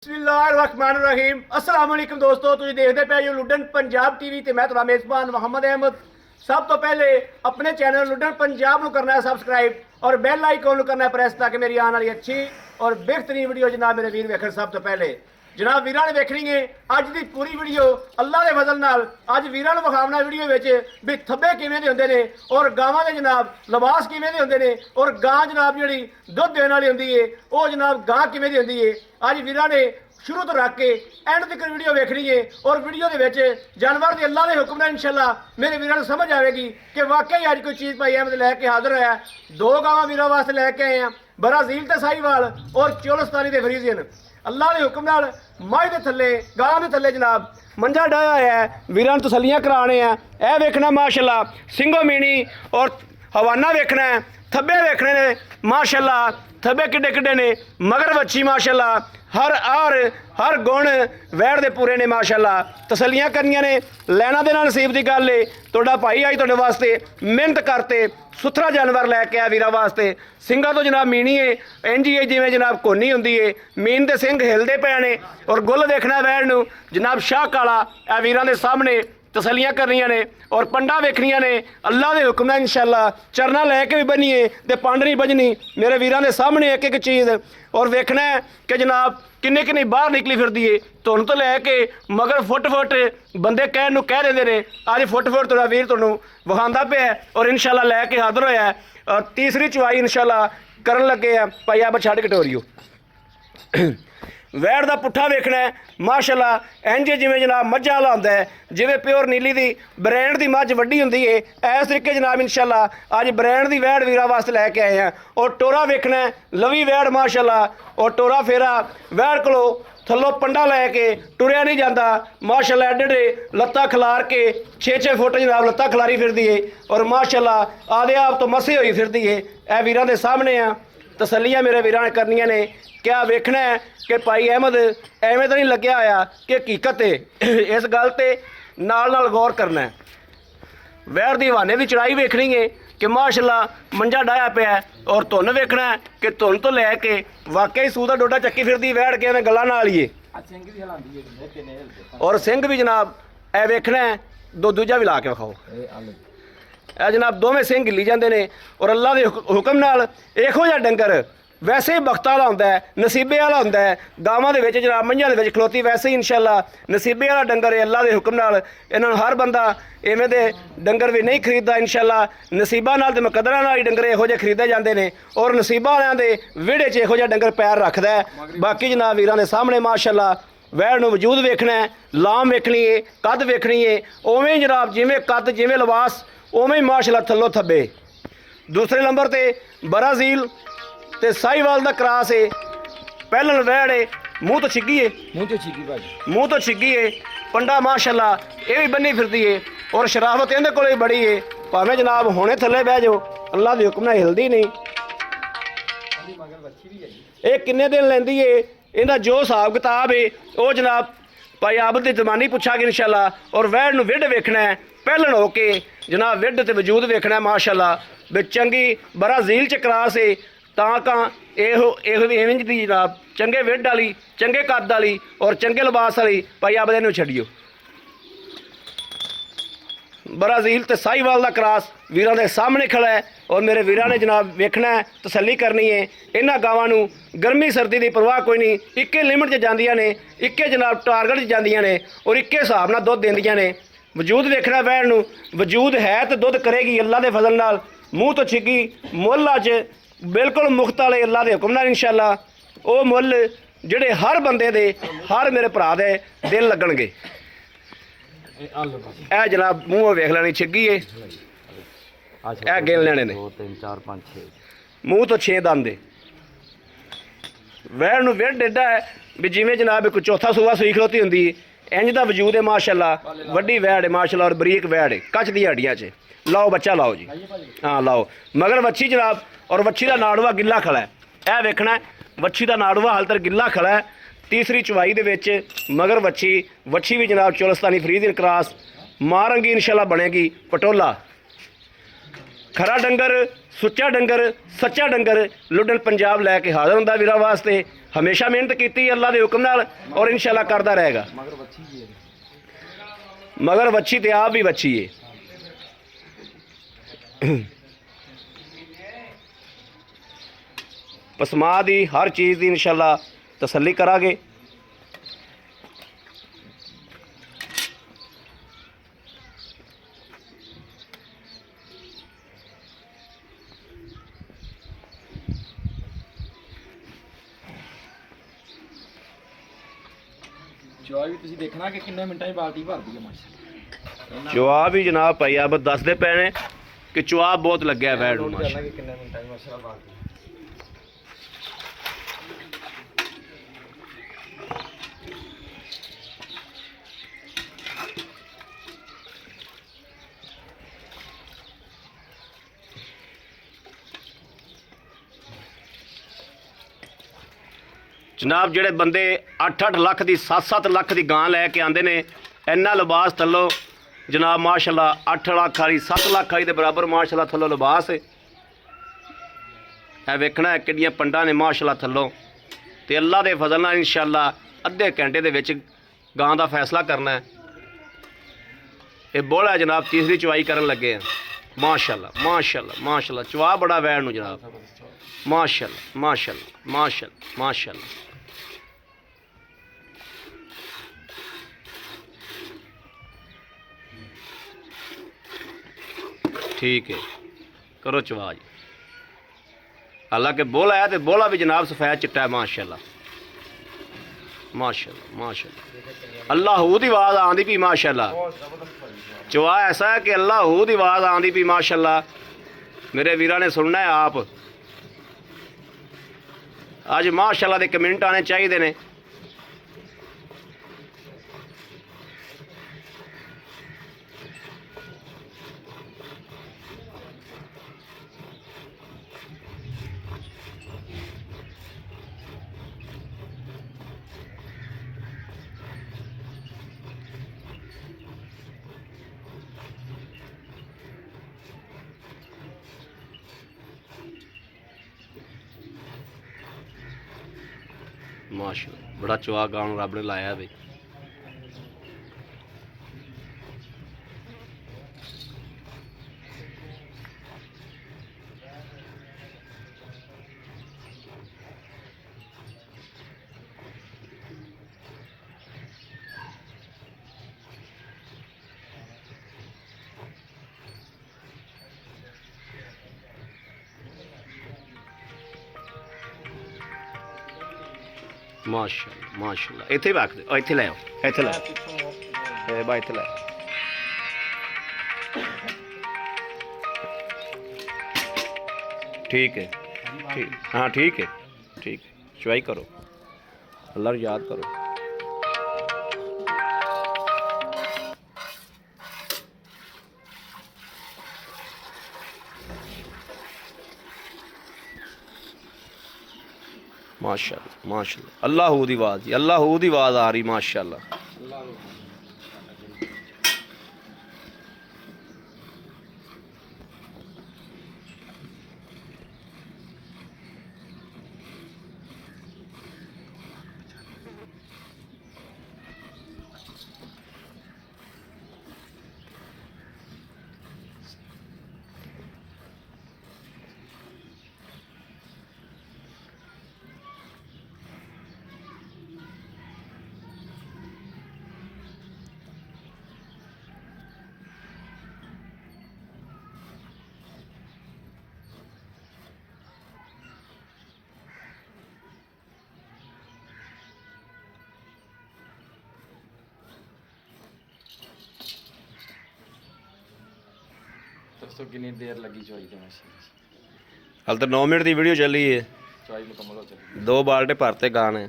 बिस्मिल्लाहिर्रहमानिर्रहीम अस्सलाम वालेकुम दोस्तों, तुम देखते पे जो लुडन पंजाब टीवी ते मैं तुम्हारा मेज़बान मोहम्मद अहमद। सब तो पहले अपने चैनल लुडन पंजाब को करना है सब्सक्राइब और बेल आइकॉन को करना है प्रेस ताकि मेरी आने वाली अच्छी और बेहतरीन वीडियो जनाब मेरे वीर वेखण। सब तो पहले जनाब वीरां ने वेखनी है अज की पूरी वीडियो अल्लाह के फजल नाल। अज वीरां नूं विखावना वीडियो विच भी थब्बे किवें दे हुंदे ने और गावां दे जनाब लिबास किवें दे हुंदे ने और गां जनाब जिहड़ी दुध देण वाली हुंदी है वो जनाब गां किवें दी हुंदी है। अज वीरां ने शुरू तो रख के एंड तक वीडियो वेखनी है और वीडियो के विच जानवर के अल्लाह के हुक्म नाल इंशाअल्लाह मेरे वीरां नूं समझ आएगी कि वाकई अज कोई चीज़ भाई अहमद लैके हाजिर होया। दो गावां वीरां वास्ते लैके आए हैं, ब्राजील ते साहिवाल और चोलस्तानी ते फ्रीजियन। अल्लाह के हुक्म नाल माई दे थल्ले गां दे थल्ले जनाब मंजा डाया होया है, वीरां नूं तसल्लियां कराने हैं। यह वेखना माशाअल्लाह सिंगो मीनी और हवाना वेखना है, थब्बे वेखने ने माशाअल्लाह, थब्बे किड्डे किड्डे ने, मगर बच्ची माशाअल्लाह हर गुण वैड़ दे पूरे ने माशाअल्लाह। तसल्लियां करनियां ने, लैना देना नसीब की गल है। तुहाडा भाई आई तुहाडे वास्ते मेहनत करते सुथरा जानवर लैके आया वीरां वास्ते। सिंगा तो जनाब मीनी है इंज ही है जिवें जनाब कोनी हुंदी है, मीन दे सिंग हिलदे पे ने और गुल देखना वैड़ नूं जनाब शाह काला। ए वीरां दे सामने तसलियां करनियां ने और पंडा वेखनियां ने अल्लाह के हुक्म नाल इंशाअल्लाह। चरना लैके भी बनीए तो पंड नहीं बजनी मेरे वीरां दे सामने एक एक चीज़। और वेखना है कि जनाब किन्नी किन्नी बाहर निकली फिरदी है धुन तो लैके मगर फुट बंदे कहन कह देंगे ने अज फुट तुहाडा वीर तुहानूं विखांदा पिया और इंशाअल्लाह लैके हाजिर होया है। और तीसरी चवाई इंशाअल्लाह करन लगे आ भाई आप छड्ड कटोरियो। वैड़ का पुट्ठा वेखना है माशाअल्लाह इंज जिमें जनाब मझा वाला होंदा है, जिमें प्योर नीली दी ब्रांड की मझ वड्डी होंदी है इस तरीके जनाब इंशाअल्लाह अज ब्रांड की वैड़ वीरां वास्ते लैके आए हैं। और टोरा वेखना है लवी वैड़ माशाअल्लाह और टोरा फेरा वैड़ कोलों थल्लों पंडा लैके टुरिया नहीं जाता माशाअल्लाह। एडे लत्तां खिलार के 6-6 फुट जनाब लत्तां खिलारी फिरदी है और माशाअल्लाह आदे आप तो मसे होई फिरदी है। यह वीरां दे सामने आ तसल्लियां मेरे वीरां ने करनियां ने। क्या वेखना है कि भाई अहमद एवें तो नहीं लग्या होया कि हकीकत है, इस गल ते नाल नाल गौर करना है। वैड़ दी हवाने की चढ़ाई वेखनी है कि माशाअल्लाह मंजा डाया पिया और धुन वेखना है कि धुन तो लैके वाकई सूह दा डोडा चक्की फिरदी वैड़ के एवें गल्लां नाल ही है। और सिंह भी जनाब ए वेखना है दो दूजा भी ला के विखाओ। ए जनाब दोवें सिंह हिली जाते हैं और अल्लाह के हुक्म नाल इहो जिहा डंगर वैसे ही बख्त वाला होंदा है, नसीबे वाला होंदा है। गावां दे विच जनाब मंझां दे विच खलोती वैसे ही इंशाअल्लाह नसीबे वाला डंगर है। अल्लाह के हुक्म नाल इन्हां नूं हर बंदा इवें दे डंगर भी नहीं खरीददा इंशाअल्लाह। नसीबां नाल ते मुकद्दरां नाल ही डंगर इहो जिहे खरीदे जांदे ने और नसीबां वालिआं दे विहड़े 'च इहो जिहा डंगर पैर रखदा है। बाकी जनाब वीरां दे सामने माशाअल्लाह वैड़ नूं वजूद वेखना है, लाम वेखनी है, कद वेखनी है। उवें जनाब जिवें कद जिवें लिबास उवें ही माशाअल्लाह थल्लों थब्बे। दूसरे नंबर ते ब्राजील ते साहिवाल दा क्रास है। पहलन वैड़ है मूँह तो छिगी है, मूँह तो छिगी है। पंडा माशाअल्लाह ये भी बनी फिरदी है और शराफत इहदे कोल भी बड़ी है। भावें जनाब हुणे थल्ले बह जाओ अल्लाह के हुक्म नाल हिलदी नहीं। ये किन्ने दिन लैंदी है इहदा जो हिसाब किताब है वो जनाब भाई आबद की जमानी पुछांगे इंशाअल्लाह। और वैड़ नूं विड वेखना है पहलन हो के जनाब विड ते वजूद वेखना है माशाअल्लाह। भी चंगी ब्राजील च क्रास है तां इहो इवें दी जनाब चंगे विड वाली चंगे कद वाली और चंगे लिबास वाली भाई आप इहनूं छड्डियो। ब्राजील ते साहिवाल दा क्रास वीरां दे सामने खड़ा है और मेरे वीरां ने जनाब वेखना है तसल्ली करनी है। इन्हां गावां नूं गर्मी सर्दी की परवाह कोई नहीं, इक्के लिमिट च जांदियां ने, इक्के जनाब टारगेट च जांदियां ने और इक्के हिसाब नाल दुध देंदियां ने। वजूद वेखना वैड़ नूं वजूद है तो दुध करेगी अल्लाह के फजल नाल। मूँह तो छिगी मुੱਲ अज बिल्कुल मुफ्त वाले अल्लाह के हुक्म नाल इंशाअल्लाह। वो मुੱਲ ਜਿਹੜੇ हर बंदे दे हर मेरे भरा दे दिल लगणगे। ए जनाब मूँह वेख लैनी छिगी है, ए गिन लेने ने 2 3 4 5 6 मूँह तो 6 दंद है। वैड़ नूं विड एडा है भी जिवें जनाब कोई चौथा सूआ सूई खलोती हुंदी है इंज दा वजूद है माशाअल्लाह। वड्डी वैड़ है माशाअल्लाह और बरीक वैड़ है कच दी हड्डियां च। लाओ बच्चा लाओ जी, हाँ लाओ। मगर वच्छी जनाब और वच्छी का नाड़ूआ गिला खड़ा है। यह वेखना है वच्छी का नाड़ूआ हाल तक गिला खड़ा है। तीसरी चवाई दे विच मगर वच्छी भी जनाब चोलस्तानी फ्रीजियन क्रास मारंगी इंशाअल्लाह बनेगी पटोला। खरा डंगर सुच्चा डंगर सच्चा डंगर लुडन पंजाब लैके हाज़र हुंदा वीरां वास्ते। हमेशा मेहनत की अल्लाह के हुक्म नाल और इंशाल्लाह करता रहेगा। मगर बच्ची तो आप भी बच्ची है। पसमा दी हर चीज़ की इंशाल्लाह तसल्ली करांगे। ਚਵਾ ਵੀ ਤੁਸੀਂ ਦੇਖਣਾ ਕਿ ਕਿੰਨੇ ਮਿੰਟਾਂ 'ਚ ਬਾਲਟੀ ਭਰਦੀ ਹੈ ਮਾਸ਼ਾ। ਚਵਾ ਵੀ जनाब भाई आप दसते पे ने कि चुआ बहुत लग्या बैठ ਨੋਟ ਕਰਨਾ ਕਿ ਕਿੰਨੇ ਮਿੰਟਾਂ 'ਚ ਮਾਸ਼ਾ ਬਾਲਟੀ। जनाब ਜਿਹੜੇ ਬੰਦੇ 8-8 ਲੱਖ ਦੀ 7-7 ਲੱਖ ਦੀ ਗਾਂ ਲੈ ਕੇ ਆਂਦੇ ਨੇ ਇੰਨਾ ਲਿਬਾਸ ਥੱਲੋਂ जनाब माशाल्लाह 8 ਲੱਖ वाली 7 ਲੱਖ वाली ਦੇ ਬਰਾਬਰ माशाल्लाह ਥੱਲੋਂ ਲਿਬਾਸ है। ਇਹ ਵੇਖਣਾ ਕਿੰਨੀਆਂ ਪੰਡਾਂ ਨੇ माशाल्लाह ਥੱਲੋਂ ਤੇ ਅੱਲਾ ਦੇ ਫਜ਼ਲ ਨਾਲ इंशाल्लाह ਅੱਧੇ ਘੰਟੇ ਦੇ ਵਿੱਚ ਗਾਂ ਦਾ ਫੈਸਲਾ ਕਰਨਾ है। ਇਹ ਬੋਲਾ जनाब तीसरी चवाई करन लगे हैं माशाल्लाह माशाल्लाह माशाल्लाह चवा बड़ा वैन ਨੂੰ जनाब माशाल्लाह माशाल्लाह माशाल्लाह माशाल्लाह। ठीक है करो चवा जी। हालांकि बोला है तो बोला भी जनाब सफ़ेद चिट्टा है माशाल्लाह माशाल्लाह माशाल्लाह। अल्लाह दी आवाज़ आंदी पी माशाल्लाह। चवा ऐसा है कि अल्लाह दी आवाज़ आंदी पी माशाल्लाह। मेरे वीरा ने सुनना है आप अज माशाल्लाह दे कमेंट आने चाहिए ने। माशाल्लाह बड़ा चुआ गाँव रब ने लाया भाई। माशाल्लाह माशाल्लाह इत्थे ही रख दे इत्थे ले आओ इत्थे ले आओ भाई इत्थे ले आओ। ठीक है ठीक हाँ ठीक है चुवाई करो अल्लाह याद करो। माशाल्लाह माशाल्लाह अल्लाह दी आवाज़ अल्लाह दी आवाज़ आ रही माशाल्लाह। दोस्तों कितनी देर लगी चवाई के माशा। हाल तो 9 मिनट की वीडियो चली है। चवाई मुकम्मल हो चुकी 2 बाल्टे भरते गाने।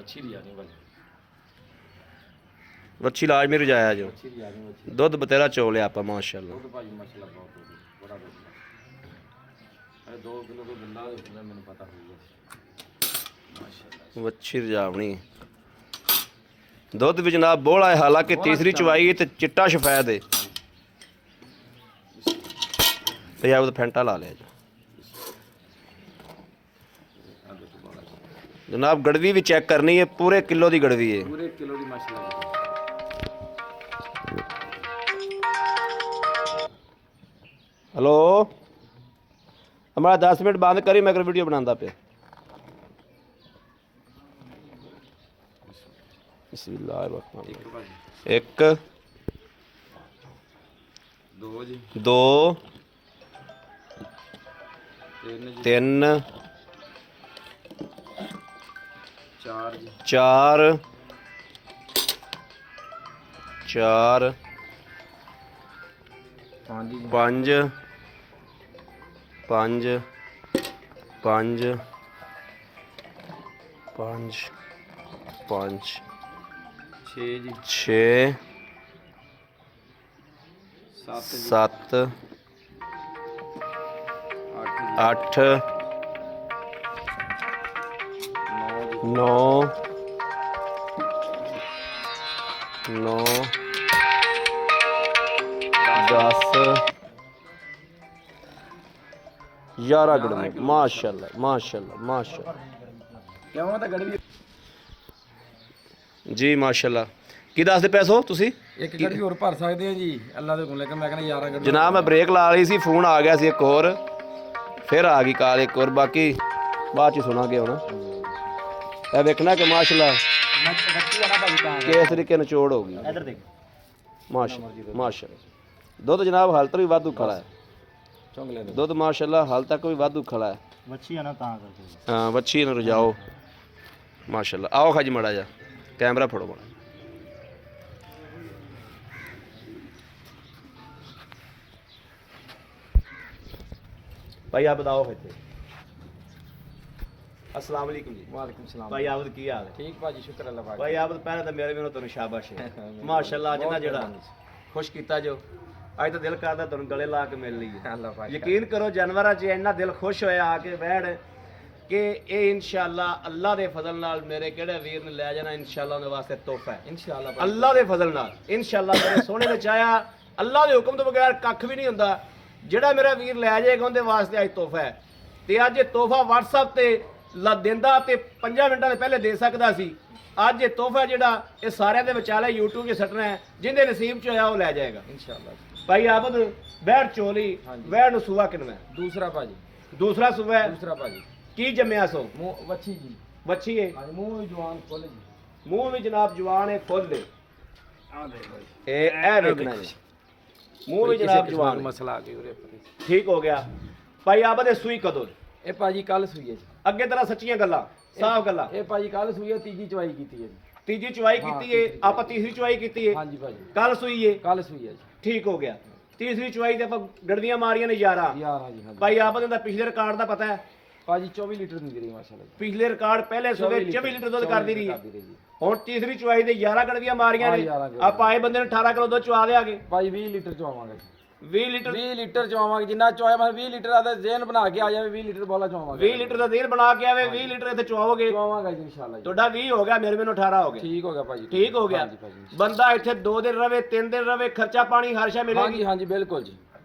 अच्छी लिया नहीं वाली वच्छी लाज मेरे जाया जो अच्छी लिया नहीं अच्छी दुध बतेरा चो लिया आप माशाल्लाह। दूध भाई माशाल्लाह बहुत बड़ा दूध। 2 ਕਿਲੋ ਤੋਂ ਗੰਦਾ ਹੁੰਦਾ ਮੈਨੂੰ ਪਤਾ ਹੋਊਗਾ ਮਾਸ਼ਾਅੱਲਾ ਵੱਛੀ ਰਜਾਵਣੀ ਦੁੱਧ ਵੀ ਜਨਾਬ ਬੋਲਾ ਹੈ ਹਾਲਾਂਕਿ ਤੀਸਰੀ ਚਵਾਈ ਤੇ ਚਿੱਟਾ ਸ਼ਫੈਦ ਹੈ ਤੇ ਆਪ ਫੈਂਟਾ ਲਾ ਲਿਆ ਜੀ जनाब गड़वी भी चेक करनी है पूरे किलो की गड़वी है पूरे किलो की माशाल्लाह हेलो हमारा 10 मिनट बंद करी मैं वीडियो बनाता पे एक 2 3 4 4 5 5 5 5 5 6 7 8 9 9 10 11 गड़वी माशाल्लाह माशाल्लाह माशाल्लाह क्यों ਤਾਂ ਗੜਵੀ जी माशाल्लाह की दसदे पैसो तुसी ਇੱਕ ਗੜਵੀ ਹੋਰ ਭਰ ਸਕਦੇ ਆ ਜੀ ਅੱਲਾ ਦੇ ਕੋਲ ਲੇਕਿਨ ਮੈਂ ਕਹਿੰਦਾ 11 ਗੜਵੀ जनाब मैं ब्रेक ला रही सी फोन आ गया सी एक और फिर आ गई कॉल एक और बाकी बाद च सुनांगे हुण ਇਹ ਵੇਖਣਾ ਕਿ ਮਾਸ਼ਾਅੱਲਾ ਕਿਸ ਤਰੀਕੇ ਨਿਚੋੜ ਹੋ ਗਈ ਇਧਰ ਦੇਖ ਮਾਸ਼ਾਅੱਲਾ ਮਾਸ਼ਾਅੱਲਾ ਦੁੱਧ ਜਨਾਬ ਹਾਲ ਤੱਕ ਵੀ ਵਾਧੂ ਖੜਾ ਹੈ ਚੁੰਗਲੇ ਦੇ ਦੁੱਧ ਮਾਸ਼ਾਅੱਲਾ ਹਾਲ ਤੱਕ ਵੀ ਵਾਧੂ ਖੜਾ ਹੈ ਵੱਛੀ ਆ ਨਾ ਤਾਂ ਕਰਕੇ ਹਾਂ ਵੱਛੀ ਨੂੰ ਰਜਾਓ ਮਾਸ਼ਾਅੱਲਾ ਆਓ ਖਾਜੀ ਮੜਾ ਜਾ ਕੈਮਰਾ ਫੜੋ ਮੜਾ भाई आप बताओ फिर अस्सलाम वालेकुम जी ਵਾਲੇਕੁਮ ਸਲਾਮ भाई आप की हाल है ਠੀਕ ਭਾਜੀ ਸ਼ੁਕਰ ਅੱਲਾ ਪਾਕ भाई आप पहले तो मेरे भी ਤੁਹਾਨੂੰ ਸ਼ਾਬਾਸ਼ ਹੈ ਮਾਸ਼ਾਅੱਲਾ ਅੱਜ ਨਾ ਜਿਹੜਾ ਖੁਸ਼ ਕੀਤਾ ਜੋ ਅੱਜ ਤਾਂ ਦਿਲ ਕਰਦਾ ਤੁਹਾਨੂੰ ਗਲੇ ਲਾ ਕੇ ਮਿਲ ਲਈਏ ਅੱਲਾ ਪਾਕ ਯਕੀਨ ਕਰੋ ਜਾਨਵਰਾਂ 'ਚ ਇੰਨਾ ਦਿਲ ਖੁਸ਼ ਹੋਇਆ ਆ ਕੇ ਬੈਠ ਕਿ ਇਹ ਇਨਸ਼ਾਅੱਲਾ ਅੱਲਾ ਦੇ ਫਜ਼ਲ ਨਾਲ ਮੇਰੇ ਕਿਹੜੇ ਵੀਰ ਨੇ ਲੈ ਜਾਣਾ ਇਨਸ਼ਾਅੱਲਾ ਉਹਦੇ ਵਾਸਤੇ ਤੋਹਫਾ ਹੈ ਇਨਸ਼ਾਅੱਲਾ ਅੱਲਾ ਦੇ ਫਜ਼ਲ ਨਾਲ ਇਨਸ਼ਾਅੱਲਾ ਮੇਰੇ ਸੋਹਣੇ ਨੇ ਚਾਹਿਆ ਅੱਲਾ ਦੇ ਹੁਕਮ ਤੋਂ ਬਗੈਰ ਕੱਖ ਵੀ ਨਹੀਂ ਹੁੰਦਾ ਜਿਹੜਾ ਮੇਰਾ ਵੀਰ ਲੈ ਜਾਏਗਾ ਉਹਦੇ ਵਾਸਤੇ ਅੱਜ ਤੋਹਫਾ ਹੈ ਤੇ ਅੱਜ ਇਹ ਤੋਹਫਾ WhatsApp ਤੇ ਲਾ ਦਿੰਦਾ ਤੇ 5 ਮਿੰਟਾਂ ਦੇ ਪਹਿਲੇ ਦੇ ਸਕਦਾ ਸੀ ਅੱਜ ਇਹ ਤੋਹਫਾ ਜਿਹੜਾ ਇਹ ਸਾਰਿਆਂ ਦੇ ਵਿਚਾਲੇ YouTube 'ਤੇ ਸੱਟਣਾ ਹੈ ਜਿਹਦੇ ਨਸੀਬ 'ਚ ਹੋਇਆ ਉਹ ਲੈ ਜਾਏਗਾ ਇਨਸ਼ਾਅੱਲਾ ਭਾਈ ਆਬਦ ਬੈਠ ਚੋਲੀ ਬੈਠ ਨੂੰ ਸੂਆ ਕਿਨਵਾ ਦੂਸਰਾ ਭਾਜੀ ਦੂਸਰਾ ਸੂਆ ਹੈ ਦੂਸਰਾ ਭਾਜੀ ਕੀ ਜੰਮਿਆ ਸੋ ਮੂੰਹ ਵੱਛੀ ਜੀ ਵੱਛੀ ਹੈ ਹਾਂਜੀ ਮੂੰਹ ਵੀ ਜਵਾਨ ਖੁੱਲ ਜੀ ਮੂੰਹ ਵੀ ਜਨਾਬ ਜਵਾਨ ਹੈ ਫੁੱਲ ਦੇ ਆ ਦੇਖੋ ਜੀ ਇਹ ਵੇਖਣਾ ਜੀ ਮੂੰਹ ਵੀ ਜਨਾਬ ਜਵਾਨ ਹੈ। ਮਸਲਾ ਆ ਗਿਆ ਉਰੇ ਠੀਕ ਹੋ ਗਿਆ ਭਾਈ ਆਬਦ ਇਹ ਸੂਈ ਕਦੋਂ ਇਹ ਭਾਜੀ ਕੱਲ ਸੂਈ ਹੈ ਜੀ ਅੱਗੇ ਤਰ੍ਹਾਂ ਸੱਚੀਆਂ ਗੱਲਾਂ ਸਾਫ਼ ਗੱਲਾਂ ਇਹ ਭਾਜੀ ਕੱਲ ਸੂਈ ਹੈ ਤੀਜੀ ਚਵਾਈ ਕੀਤੀ ਹੈ ਜੀ ਤੀਜੀ ਚੁਆਈ ਕੀਤੀ ਏ ਆਪਾਂ ਤੀਸਰੀ ਚੁਆਈ ਕੀਤੀ ਏ ਹਾਂਜੀ ਭਾਜੀ ਕੱਲ ਸੂਈ ਏ ਕੱਲ ਸੂਈ ਹੈ ਜੀ ਠੀਕ ਹੋ ਗਿਆ ਤੀਸਰੀ ਚੁਆਈ ਤੇ ਆਪਾਂ ਗੜਵੀਆਂ ਮਾਰੀਆਂ ਨੇ 11 ਯਾਰ ਹਾਂਜੀ ਹਾਂਜੀ ਭਾਈ ਆਪ ਦਾ ਪਿਛਲੇ ਰਿਕਾਰਡ ਦਾ ਪਤਾ ਹੈ ਭਾਜੀ 24 ਲੀਟਰ ਦਿੰਦੀ ਰਹੀ ਮਾਸ਼ਾਅੱਲਾ ਜੀ ਪਿਛਲੇ ਰਿਕਾਰਡ ਪਹਿਲੇ ਸੂਬੇ 24 ਲੀਟਰ ਦੁੱਧ ਕਰਦੀ ਰਹੀ ਕਰਦੀ ਰਹੀ ਜੀ ਹੁਣ ਤੀਸਰੀ ਚੁਆਈ ਦੇ 11 ਗੜਵੀਆਂ ਮਾਰੀਆਂ ਹਾਂ, ਨੇ 11 ਗੜਵੀਆਂ। ਆਪਾਂ ਆਏ ਬੰਦੇ ਨੂੰ 18 ਕਿਲੋ ਦੁੱਧ ਚੁਆ ਦੇਾਂਗੇ ਭਾਜੀ 20 ਲੀਟਰ ਚਵਾਵਾਂਗੇ 20 ਲੀਟਰ 20 ਲੀਟਰ ਚਵਾਵਾਂਗੇ ਜਿੰਨਾ ਚਵਾਇਆ ਮੈਂ 20 ਲੀਟਰ ਦਾ ਜ਼ੇਨ ਬਣਾ ਕੇ ਆ ਜਾਵੇ 20 ਲੀਟਰ ਬੋਲਾ ਚਵਾਵਾਂਗੇ 20 ਲੀਟਰ ਦਾ ਦੇਰ ਬਣਾ ਕੇ ਆਵੇ 20 ਲੀਟਰ ਇੱਥੇ ਚੁਆਓਗੇ ਚਵਾਵਾਂਗਾ ਜੀ ਇਨਸ਼ਾਅੱਲਾ ਜੀ ਤੁਹਾਡਾ 20 ਹੋ ਗਿਆ ਮੇਰੇ ਮੈਨੂੰ 18 ਹੋ ਗਿਆ ਠੀਕ ਹੋ ਗਿਆ ਭਾਜੀ ਠੀਕ ਹੋ ਗਿਆ ਹਾਂਜੀ ਭਾਜੀ ਬੰਦਾ ਇੱਥੇ 2 ਦਿਨ ਰਵੇ 3 ਦਿਨ ਰਵੇ ਖਰਚਾ ਪਾਣੀ ਹਰ ਸ਼ਾ ਮਿਲੇਗੀ ਹਾਂਜੀ ਹਾਂਜੀ ਬਿਲਕੁਲ ਜੀ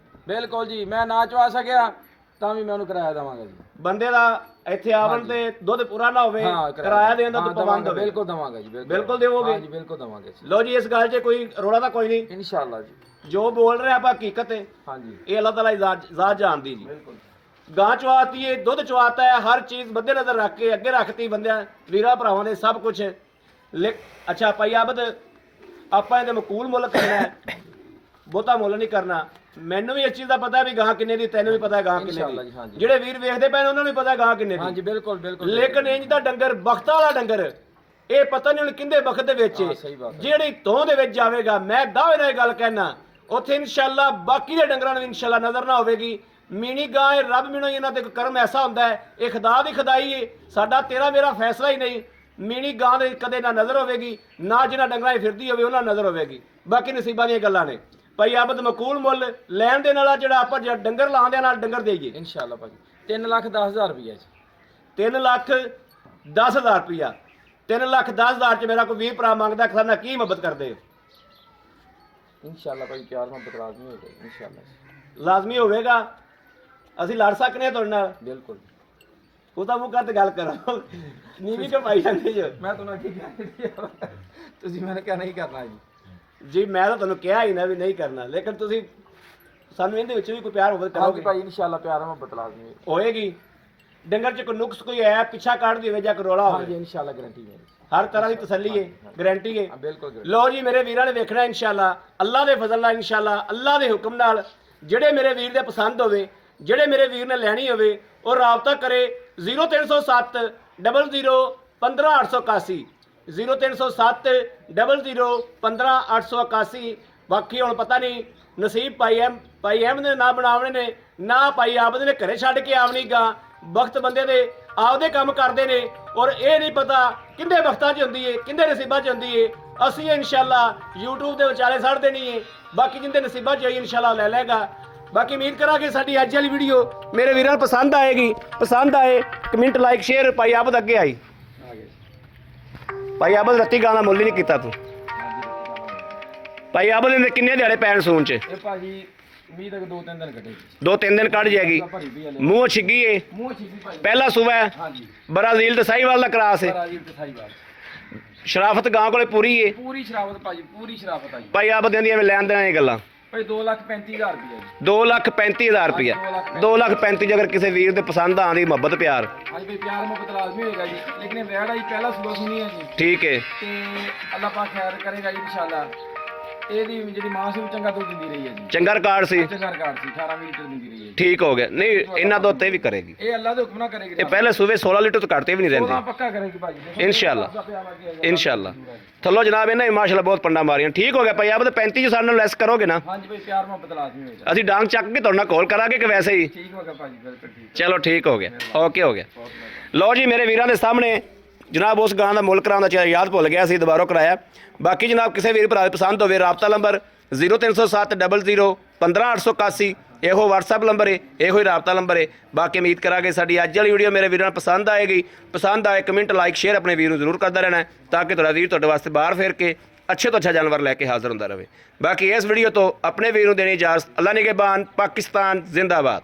ਬਿਲਕੁਲ ਜੀ ਮੈਂ ਨਾ ਚਵਾ ਸਕਿਆ ਤਾਂ ਵੀ ਮੈਂ ਉਹਨੂੰ ਕਿਰਾਇਆ ਦੇਵਾਂਗਾ ਜੀ ਬੰਦੇ ਦਾ ਇੱਥੇ ਆਵਣ ਤੇ ਦੁੱਧ ਪੂਰਾ ਨਾ ਹੋਵੇ ਕਿਰਾਇਆ ਦੇਣ ਦਾ ਤਾਂ ਪਾਬੰਦ ਹੋਵੇ ਬਿਲਕੁਲ ਦਵਾਂਗਾ ਜੀ ਬਿਲਕੁਲ ਦੇਵੋਗੇ ਹਾਂਜੀ ਬਿਲਕੁਲ ਦਵਾਂਗੇ ਜੀ ਲਓ ਜੀ ਇਸ ਗੱਲ 'ਚ ਕੋਈ ਰੋਲਾ ਤਾਂ ਕੋਈ ਨਹੀਂ ਇਨਸ਼ਾਅੱਲਾ ਜੀ ਜੋ ਬੋਲ ਰਹੇ ਆਪਾਂ ਹਕੀਕਤ ਹੈ ਹਾਂਜੀ ਇਹ ਅੱਲਾਹ ਤਾਲਾ ਜ਼ਾਤ ਜਾਣਦੀ ਜੀ ਬਿਲਕੁਲ ਗਾਂ ਚਵਾਤੀ ਹੈ ਦੁੱਧ ਚਵਾਤਾ ਹੈ ਹਰ ਚੀਜ਼ ਮੱਦੇ ਨਜ਼ਰ ਰੱਖ ਕੇ ਅੱਗੇ ਰੱਖਤੀ ਬੰਦਿਆਂ ਵੀਰਾਂ ਭਰਾਵਾਂ ਦੇ ਸਭ ਕੁਝ ਅੱਛਾ ਭਾਈ ਆਬਦ ਆਪਾਂ ਇਹਦੇ ਮਕੂਲ ਮੁੱਲ ਕਰਨਾ ਹੈ ਬਹੁਤਾ ਮੁੱਲ ਨਹੀਂ ਕਰਨਾ ਮੈਨੂੰ ਵੀ ਇਸ ਚੀਜ਼ ਦਾ ਪਤਾ ਵੀ ਗਾਂ ਕਿੰਨੇ ਦੀ ਤੈਨੂੰ ਵੀ ਪਤਾ ਗਾਂ ਕਿੰਨੇ ਇਨਸ਼ਾਅੱਲਾ ਦੀ ਜੀ ਹਾਂਜੀ ਜਿਹੜੇ ਵੀਰ ਵੇਖਦੇ ਪਏ ਨੇ ਉਹਨਾਂ ਨੂੰ ਵੀ ਪਤਾ ਗਾਂ ਕਿੰਨੇ ਦੀ ਹਾਂਜੀ ਬਿਲਕੁਲ ਬਿਲਕੁਲ ਲੇਕਿਨ ਇੰਜ ਦਾ ਡੰਗਰ ਬਖਤਾ ਵਾਲਾ ਡੰਗਰ ਇਹ ਪਤਾ ਨਹੀਂ ਹੁਣ ਕਿੰਦੇ ਬਖਤ ਦੇ ਵਿੱਚ ਹਾਂ, ਸਹੀ ਬਾਤ ਹੈ। ਜਿਹੜੀ ਤੋਂ ਦੇ ਵਿੱਚ ਜਾਵੇਗਾ ਮੈਂ ਦਾਅਵੇ ਨਾਲ ਇਹ ਗੱਲ ਕਹਿਣਾ ਉੱਥੇ ਇਨਸ਼ਾਅੱਲਾ ਬਾਕੀ ਦੇ ਡੰਗਰਾਂ ਨੂੰ ਇਨਸ਼ਾਅੱਲਾ ਨਜ਼ਰ ਨਾ ਹੋਵੇਗੀ ਮੀਣੀ ਗਾਂ ਇਹ ਰੱਬ ਮੀਨੋ ਇਹਨਾਂ ਤੇ ਕਰਮ ਐਸਾ ਹੁੰਦਾ ਹੈ ਇਹ ਖੁਦਾ ਦੀ ਖੁਦਾਈ ਹੈ ਸਾਡਾ ਤੇਰਾ ਮੇਰਾ ਫੈਸਲਾ ਹੀ ਨਹੀਂ ਮੀਣੀ ਗਾਂ ਦੇ ਕਦੇ ਨਾ ਨਜ਼ਰ ਹੋਵੇਗੀ ਨਾ ਜਿਹਨਾਂ ਡੰਗਰਾਂ 'ਚ ਫਿਰਦੀ ਹੋਵੇ ਉਹਨਾਂ ਨਜ਼ਰ ਹੋਵੇਗੀ ਬਾਕੀ ਨਸੀਬਾਂ ਦੀਆਂ ਗੱਲਾਂ ਨੇ ਭਾਈ ਆਬਦ ਮਕੂਲ ਮੁੱਲ ਲੈਣ ਦੇ ਨਾਲ ਜਿਹੜਾ ਆਪਾਂ ਡੰਗਰ ਲਾਉਂਦੇ ਨਾਲ ਡੰਗਰ ਦੇਈਏ ਇਨਸ਼ਾਅੱਲਾ ਭਾਜੀ 3,10,000 ਰੁਪਏ ਜੀ। 3,10,000 ਰੁਪਇਆ। 3,10,000 ਚ ਮੇਰਾ ਕੋਈ ਵੀਰ ਭਰਾ ਮੰਗਦਾ ਖਾਨਾ ਕੀ ਮੁਹੱਬਤ ਕਰਦੇ ਹੋ? ਇਨਸ਼ਾਅੱਲਾ ਭਾਈ ਪਿਆਰ ਮੁਹੱਬਤ ਲਾਜ਼ਮੀ ਹੋਏਗਾ ਇਨਸ਼ਾਅੱਲਾ। ਲਾਜ਼ਮੀ ਹੋਵੇਗਾ। ਅਸੀਂ ਲੜ ਸਕਨੇ ਆ ਤੁਹਾਡੇ ਨਾਲ? ਬਿਲਕੁਲ। ਉਹ ਤਾਂ ਮੂੰਹ ਕਰ ਗੱਲ ਕਰੋ, ਨੀਵੀਂ ਕਿ ਪਾਈ ਜਾਂਦੇ ਜੋ। ਮੈਂ ਤੁਹਾਨੂੰ ਕੀ ਕਹਿ ਤੁਸੀਂ ਮੈਨੂੰ ਕਿਹਾ ਨਹੀਂ ਕਰਨਾ ਜੀ। ਜੀ ਮੈਂ ਤਾਂ ਤੁਹਾਨੂੰ ਕਿਹਾ ਹੀ ਨਾ ਵੀ ਨਹੀਂ ਕਰਨਾ, ਲੇਕਿਨ ਤੁਸੀਂ ਸਾਨੂੰ ਇਹਦੇ ਵਿੱਚ ਵੀ ਕੋਈ ਪਿਆਰ ਮੁਹੱਬਤ ਕਰੋਗੇ ਭਾਈ ਇਨਸ਼ਾਅੱਲਾ ਪਿਆਰ ਮੁਹੱਬਤ ਲਾਜ਼ਮੀ ਹੋਏਗੀ। ਡੰਗਰ ਚ ਕੋਈ ਨੁਕਸ ਕੋਈ ਹੈ ਪਿੱਛਾ ਕੱਢ ਦੇਵੇ ਜਾਂ ਕੋਈ ਰੋਲਾ ਹੋਵੇ, ਇਨਸ਼ਾਅੱਲਾ ਗਾਰੰਟੀ ਹੈ। ਹਰ ਤਰ੍ਹਾਂ ਦੀ ਤਸੱਲੀ ਹੈ, ਗਾਰੰਟੀ ਹੈ। ਬਿਲਕੁਲ। ਲੋ ਜੀ ਮੇਰੇ ਵੀਰਾਂ ਨੇ ਵੇਖਣਾ ਇਨਸ਼ਾਅੱਲਾ, ਅੱਲਾ ਦੇ ਫਜ਼ਲ ਨਾਲ ਇਨਸ਼ਾਅੱਲਾ, ਅੱਲਾ ਦੇ ਹੁਕਮ ਨਾਲ। ਜਿਹੜੇ ਮੇਰੇ ਵੀਰ ਦੇ ਪਸੰਦ ਹੋਵੇ, ਜਿਹੜੇ ਮੇਰੇ ਵੀਰ ਨੇ ਲੈਣੀ ਹੋਵੇ, ਉਹ ਰਾਬਤਾ ਕਰੇ 0307 00 15 881 0307 00 15 881। ਬਾਕੀ ਹੁਣ ਪਤਾ ਨਹੀਂ ਨਸੀਬ ਭਾਈ ਅਹਿਮਦ ਨੇ ਨਾ ਬਣਾਵਣੇ ਨੇ ਨਾ ਭਾਈ ਆਬਦ ਨੇ ਘਰੇ ਛੱਡ ਕੇ ਆਵਣੀ ਗਾ। ਵਕਤ ਬੰਦੇ ਦੇ ਆਪਦੇ ਕੰਮ ਕਰਦੇ ਨੇ, ਔਰ ਇਹ ਨਹੀਂ ਪਤਾ ਕਿੰਦੇ ਵਕਤਾਂ 'ਚ ਹੁੰਦੀ ਏ, ਕਿੰਦੇ ਨਸੀਬਾਂ 'ਚ ਹੁੰਦੀ ਏ। ਅਸੀਂ ਇਨਸ਼ਾਅੱਲਾ YouTube ਦੇ ਵਿਚਾਲੇ ਛੱਡ ਦੇਣੀ ਏ, ਬਾਕੀ ਜਿੰਦੇ ਨਸੀਬਾਂ 'ਚ ਹੋਈ ਇਨਸ਼ਾਅੱਲਾ ਲੈ ਲੈਗਾ। ਬਾਕੀ ਉਮੀਦ ਕਰਾਂਗੇ ਸਾਡੀ ਅੱਜ ਵਾਲੀ ਵੀਡੀਓ ਮੇਰੇ ਵੀਰਾਂ ਨੂੰ ਪਸੰਦ ਆਏਗੀ। ਪਸੰਦ ਆਏ ਕਮੈਂਟ ਲਾਈਕ ਸ਼ੇਅਰ। ਭਾਈ ਆਬਦ ਅੱਗੇ ਆਈ। ਭਾਈ ਆਬਦ ਰੱਤੀ ਗਾਣਾ ਮੁੱਲ ਨਹੀਂ ਕੀਤਾ ਤੂੰ। ਭਾਈ ਆਬਦ ਨੇ ਕਿੰਨੇ ਦਿਹਾੜੇ ਪੈਣ ਸੂਣ 'ਚ? ਇਹ ਭਾਜੀ ਉਮੀਦ ਹੈ ਕਿ 2-3 ਦਿਨ ਕੱਢੇਗੀ। 2-3 ਦਿਨ ਕੱਢ ਜਾਏਗੀ। ਮੂੰਹ ਛਿੱਗੀ ਏ। ਮੂੰਹ ਛਿੱਗੀ ਭਾਈ। ਪਹਿਲਾ ਸੂਬਾ ਹੈ। ਹਾਂਜੀ। ਬਰਾਜ਼ੀਲ ਤੇ ਸਾਹੀਵਾਲ ਦਾ ਕਰਾਸ ਏ। ਬਰਾਜ਼ੀਲ ਤੇ ਸਾਹੀਵਾਲ। ਸ਼ਰਾਫਤ ਗਾਂ ਕੋਲੇ ਪੂਰੀ ਏ। ਪੂਰੀ ਸ਼ਰਾਫਤ ਭਾਜੀ, ਪੂਰੀ ਸ਼ਰਾਫਤ ਆ ਜੀ। ਭਾਈ ਆਬਦ ਦੀਆਂ ਐਵੇਂ ਲੈਣ ਦੇਣ ਇਹ ਗੱਲਾਂ। ਭਾਈ 2,35,000 ਰੁਪਏ ਜੀ। 2,35,000 ਰੁਪਇਆ। 2,35,000 ਅਗਰ ਕਿਸੇ ਵੀਰ ਦੇ ਪਸੰਦ ਆਉਂਦੀ ਮੁਹੱਬਤ ਪਿਆਰ। ਹਾਂਜੀ ਭਾਈ ਪਿਆਰ ਮੁਹੱਬਤ ਲਾਜ਼ਮੀ ਹੋਏਗਾ ਜੀ। ਲੇਕਿਨ ਇਹ ਵੈੜ ਆਈ ਪਹਿਲਾ ਸੂਬਾ ਸੁਣੀ ਹੈ ਜੀ। ਠੀਕ ਹੈ। ਤੇ ਅੱਲਾਹ ਪਾਕ ਖੈਰ ਕਰੇਗਾ ਜੀ ਇਨਸ਼ਾਅੱਲਾ। ਇਹਦੀ ਜਿਹੜੀ ਮਾਂ ਸੀ ਉਹ ਚੰਗਾ ਦੁੱਧ ਦਿੰਦੀ ਰਹੀ ਹੈ ਜੀ। ਚੰਗਾ ਰਿਕਾਰਡ ਸੀ। ਚੰਗਾ ਰਿਕਾਰਡ ਸੀ, 18 ਲੀਟਰ ਦਿੰਦੀ ਰਹੀ ਹੈ ਜੀ। ਠੀਕ ਹੋ ਗਿਆ। ਨਹੀਂ ਇਹਨਾਂ ਤੋਂ ਉੱਤੇ ਵੀ ਕਰੇਗੀ। ਇਹ ਅੱਲਾਹ ਦੇ ਹੁਕਮ ਨਾਲ ਕਰੇਗੀ। ਇਹ ਪਹਿਲੇ ਸੂਬੇ 16 ਲੀਟਰ ਤੋਂ ਘੱਟ ਤੇ ਵੀ ਨਹੀਂ ਉਹਦਾ ਰਹਿੰਦੇ ਪੱਕਾ ਕਰੇਗੀ ਭਾਜੀ ਇਨਸ਼ਾਅੱਲਾ। ਇਨਸ਼ਾਅੱਲਾ। ਥੱਲੋਂ ਜਨਾਬ ਇਹਨਾਂ ਮਾਸ਼ਾਅੱਲਾ ਬਹੁਤ ਪੰਡਾ ਮਾਰੀਆਂ। ਠੀਕ ਹੋ ਗਿਆ ਭਾਈ ਆਬਦ 35 ਚ ਸਾਡੇ ਨਾਲ ਲੈਸ ਕਰੋਗੇ ਨਾ? ਹਾਂਜੀ ਭਾਈ ਪਿਆਰ ਮੁਹੱਬਤ ਲਾਜ਼ਮੀ ਹੋਏਗਾ। ਅਸੀਂ ਡਾਂਗ ਚੱਕ ਕੇ ਤੁਹਾਡੇ ਨਾਲ ਕਾਲ ਕਰਾਂਗੇ ਕਿ ਵੈਸੇ ਹੀ? ਠੀਕ ਹੋ ਗਿਆ ਭਾਜੀ ਬਿਲਕੁਲ ਠੀਕ। ਚਲੋ ਠੀਕ ਹੋ ਗਿਆ। ਓਕੇ ਹੋ ਗਿਆ। ਲਓ ਜੀ ਮੇਰੇ ਵੀਰਾਂ ਦੇ ਸਾਹਮਣੇ ਜਨਾਬ ਉਸ ਗਾਂ ਦਾ ਮੁੱਲ ਕਰਾਉਣ ਦਾ ਯਾਦ ਭੁੱਲ ਗਿਆ ਸੀ, ਦੁਬਾਰਾ ਕਰਾਇਆ। ਬਾਕੀ ਜਨਾਬ ਕਿਸੇ ਵੀਰ ਭਰਾ ਦੇ ਪਸੰਦ ਹੋਵੇ ਰਾਬਤਾ ਨੰਬਰ 0307 00 15 881 ਇਹੋ WhatsApp ਨੰਬਰ ਹੈ, ਇਹੋ ਹੀ ਰਾਬਤਾ ਨੰਬਰ ਹੈ। ਬਾਕੀ ਉਮੀਦ ਕਰਾਂਗੇ ਸਾਡੀ ਅੱਜ ਵਾਲੀ ਵੀਡੀਓ ਮੇਰੇ ਵੀਰਾਂ ਨੂੰ ਪਸੰਦ ਆਏਗੀ। ਪਸੰਦ ਆਏ ਕਮੈਂਟ ਲਾਈਕ ਸ਼ੇਅਰ ਆਪਣੇ ਵੀਰ ਨੂੰ ਜ਼ਰੂਰ ਕਰਦਾ ਰਹਿਣਾ ਤਾਂ ਕਿ ਤੁਹਾਡਾ ਵੀਰ ਤੁਹਾਡੇ ਵਾਸਤੇ ਬਾਹਰ ਫੇਰ ਕੇ ਅੱਛੇ ਤੋਂ ਅੱਛਾ ਜਾਨਵਰ ਲੈ ਕੇ ਹਾਜ਼ਰ ਹੁੰਦਾ ਰਹੇ। ਬਾਕੀ ਇਸ ਵੀਡੀਓ ਤੋਂ ਆਪਣੇ ਵੀਰ ਨੂੰ ਦੇਣੀ ਇਜਾਜ਼ਤ। ਅੱਲਾ ਨਿਗਹਿਬਾਨ। ਪਾਕਿਸਤਾਨ ਜ਼ਿੰਦਾਬਾਦ।